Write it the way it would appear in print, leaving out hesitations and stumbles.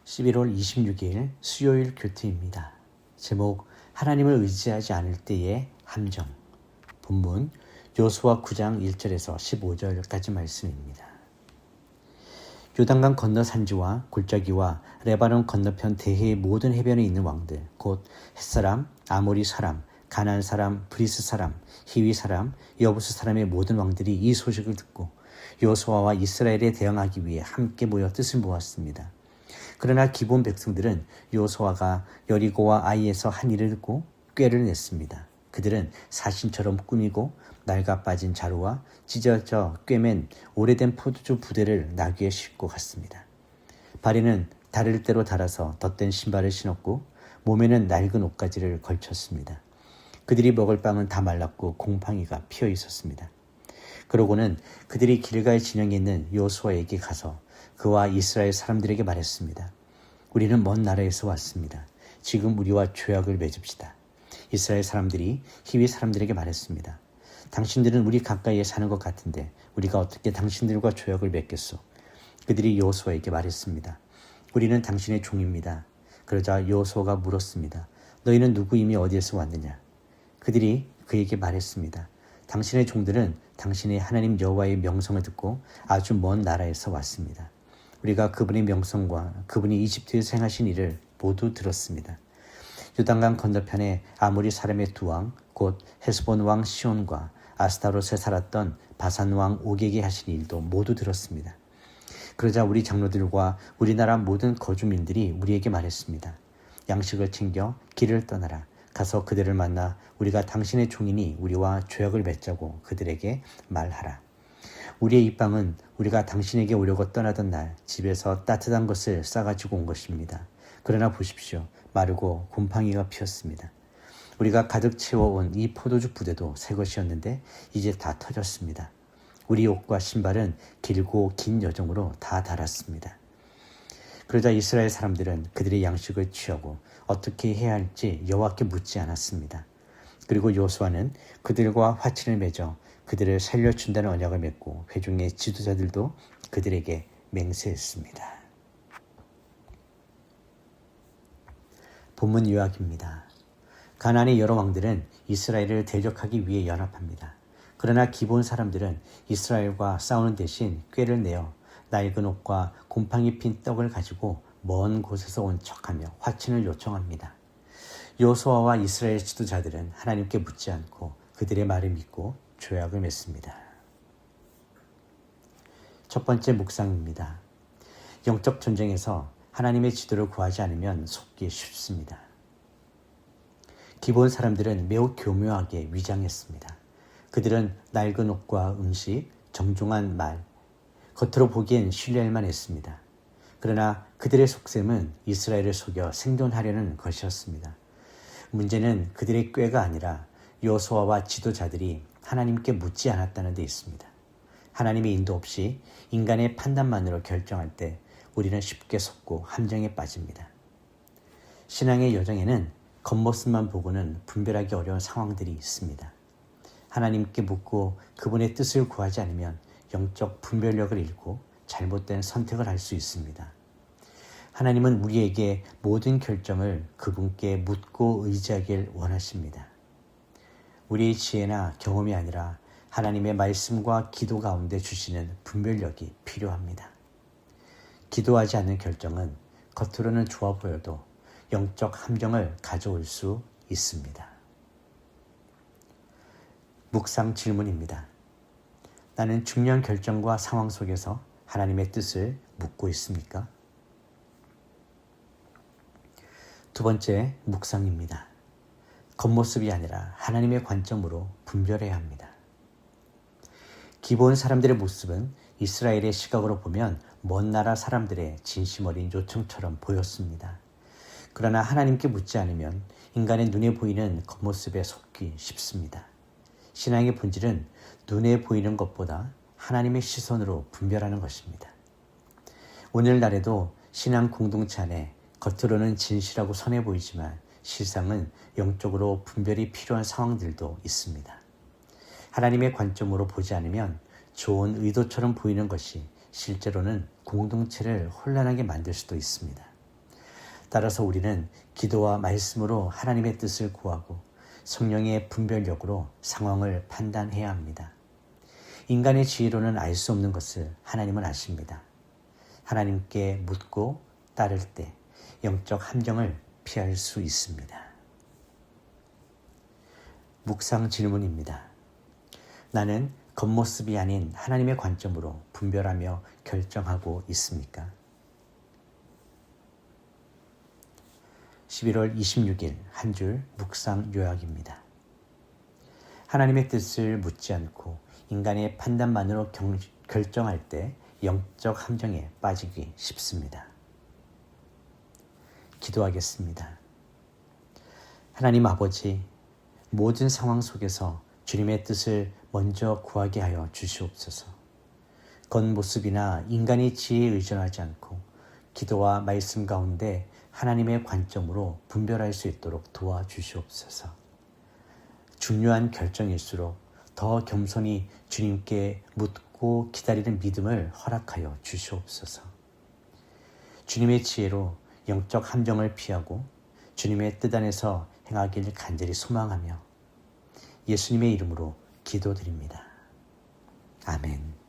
11월 26일 수요일 교태입니다. 제목 하나님을 의지하지 않을 때의 함정. 본문 여호수아 9장 1절에서 15절까지 말씀입니다. 요단강 건너 산지와 골짜기와 레바논 건너편 대해의 모든 해변에 있는 왕들, 곧 헷사람, 아모리 사람, 가나안 사람, 브리스 사람, 히위 사람, 여부스 사람의 모든 왕들이 이 소식을 듣고 여호수아와 이스라엘에 대응하기 위해 함께 모여 뜻을 모았습니다. 그러나 기본 백성들은 여호수아가 여리고와 아이에서 한 일을 듣고 꾀를 냈습니다. 그들은 사신처럼 꾸미고 낡아 빠진 자루와 찢어져 꿰맨 오래된 포도주 부대를 나귀에 싣고 갔습니다. 발에는 다를 대로 달아서 덧댄 신발을 신었고 몸에는 낡은 옷가지를 걸쳤습니다. 그들이 먹을 빵은 다 말랐고 곰팡이가 피어 있었습니다. 그러고는 그들이 길갈 진영에 있는 여호수아에게 가서 그와 이스라엘 사람들에게 말했습니다. 우리는 먼 나라에서 왔습니다. 지금 우리와 조약을 맺읍시다. 이스라엘 사람들이 히위 사람들에게 말했습니다. 당신들은 우리 가까이에 사는 것 같은데 우리가 어떻게 당신들과 조약을 맺겠소? 그들이 여호수아에게 말했습니다. 우리는 당신의 종입니다. 그러자 여호수아가 물었습니다. 너희는 누구이며 어디에서 왔느냐? 그들이 그에게 말했습니다. 당신의 종들은 당신의 하나님 여호와의 명성을 듣고 아주 먼 나라에서 왔습니다. 우리가 그분의 명성과 그분이 이집트에서 행하신 일을 모두 들었습니다. 요단강 건너편에 아모리 사람의 두 왕, 곧 헤스본 왕 시온과 아스타롯에 살았던 바산 왕 옥에게 하신 일도 모두 들었습니다. 그러자 우리 장로들과 우리나라 모든 거주민들이 우리에게 말했습니다. 양식을 챙겨 길을 떠나라. 가서 그들을 만나 우리가 당신의 종이니 우리와 조약을 맺자고 그들에게 말하라. 우리의 입방은 우리가 당신에게 오려고 떠나던 날 집에서 따뜻한 것을 싸가지고 온 것입니다. 그러나 보십시오. 마르고 곰팡이가 피었습니다. 우리가 가득 채워온 이 포도주 부대도 새 것이었는데 이제 다 터졌습니다. 우리 옷과 신발은 길고 긴 여정으로 다 닳았습니다. 그러자 이스라엘 사람들은 그들의 양식을 취하고 어떻게 해야 할지 여호와께 묻지 않았습니다. 그리고 여호수아는 그들과 화친을 맺어 그들을 살려준다는 언약을 맺고 회중의 지도자들도 그들에게 맹세했습니다. 본문 요약입니다. 가나안의 여러 왕들은 이스라엘을 대적하기 위해 연합합니다. 그러나 기본 사람들은 이스라엘과 싸우는 대신 꾀를 내어 낡은 옷과 곰팡이 핀 떡을 가지고 먼 곳에서 온 척하며 화친을 요청합니다. 여호수아와 이스라엘 지도자들은 하나님께 묻지 않고 그들의 말을 믿고 조약을 맺습니다. 첫 번째 묵상입니다. 영적 전쟁에서 하나님의 지도를 구하지 않으면 속기 쉽습니다. 기본 사람들은 매우 교묘하게 위장했습니다. 그들은 낡은 옷과 음식, 정중한 말, 겉으로 보기엔 신뢰할 만했습니다. 그러나 그들의 속셈은 이스라엘을 속여 생존하려는 것이었습니다. 문제는 그들의 꾀가 아니라 여호수아와 지도자들이 하나님께 묻지 않았다는 데 있습니다. 하나님의 인도 없이 인간의 판단만으로 결정할 때 우리는 쉽게 속고 함정에 빠집니다. 신앙의 여정에는 겉모습만 보고는 분별하기 어려운 상황들이 있습니다. 하나님께 묻고 그분의 뜻을 구하지 않으면 영적 분별력을 잃고 잘못된 선택을 할 수 있습니다. 하나님은 우리에게 모든 결정을 그분께 묻고 의지하길 원하십니다. 우리의 지혜나 경험이 아니라 하나님의 말씀과 기도 가운데 주시는 분별력이 필요합니다. 기도하지 않는 결정은 겉으로는 좋아 보여도 영적 함정을 가져올 수 있습니다. 묵상 질문입니다. 나는 중요한 결정과 상황 속에서 하나님의 뜻을 묻고 있습니까? 두 번째 묵상입니다. 겉모습이 아니라 하나님의 관점으로 분별해야 합니다. 기본 사람들의 모습은 이스라엘의 시각으로 보면 먼 나라 사람들의 진심 어린 요청처럼 보였습니다. 그러나 하나님께 묻지 않으면 인간의 눈에 보이는 겉모습에 속기 쉽습니다. 신앙의 본질은 눈에 보이는 것보다 하나님의 시선으로 분별하는 것입니다. 오늘날에도 신앙 공동체 안에 겉으로는 진실하고 선해 보이지만 실상은 영적으로 분별이 필요한 상황들도 있습니다. 하나님의 관점으로 보지 않으면 좋은 의도처럼 보이는 것이 실제로는 공동체를 혼란하게 만들 수도 있습니다. 따라서 우리는 기도와 말씀으로 하나님의 뜻을 구하고 성령의 분별력으로 상황을 판단해야 합니다. 인간의 지혜로는 알 수 없는 것을 하나님은 아십니다. 하나님께 묻고 따를 때 영적 함정을 피할 수 있습니다. 묵상 질문입니다. 나는 겉모습이 아닌 하나님의 관점으로 분별하며 결정하고 있습니까? 11월 26일 한 줄 묵상 요약입니다. 하나님의 뜻을 묻지 않고 인간의 판단만으로 결정할 때 영적 함정에 빠지기 쉽습니다. 기도하겠습니다. 하나님 아버지, 모든 상황 속에서 주님의 뜻을 먼저 구하게 하여 주시옵소서. 겉모습이나 인간의 지혜에 의존하지 않고 기도와 말씀 가운데 하나님의 관점으로 분별할 수 있도록 도와주시옵소서. 중요한 결정일수록 더 겸손히 주님께 묻고 기다리는 믿음을 허락하여 주시옵소서. 주님의 지혜로 영적 함정을 피하고 주님의 뜻 안에서 행하길 간절히 소망하며 예수님의 이름으로 기도드립니다. 아멘.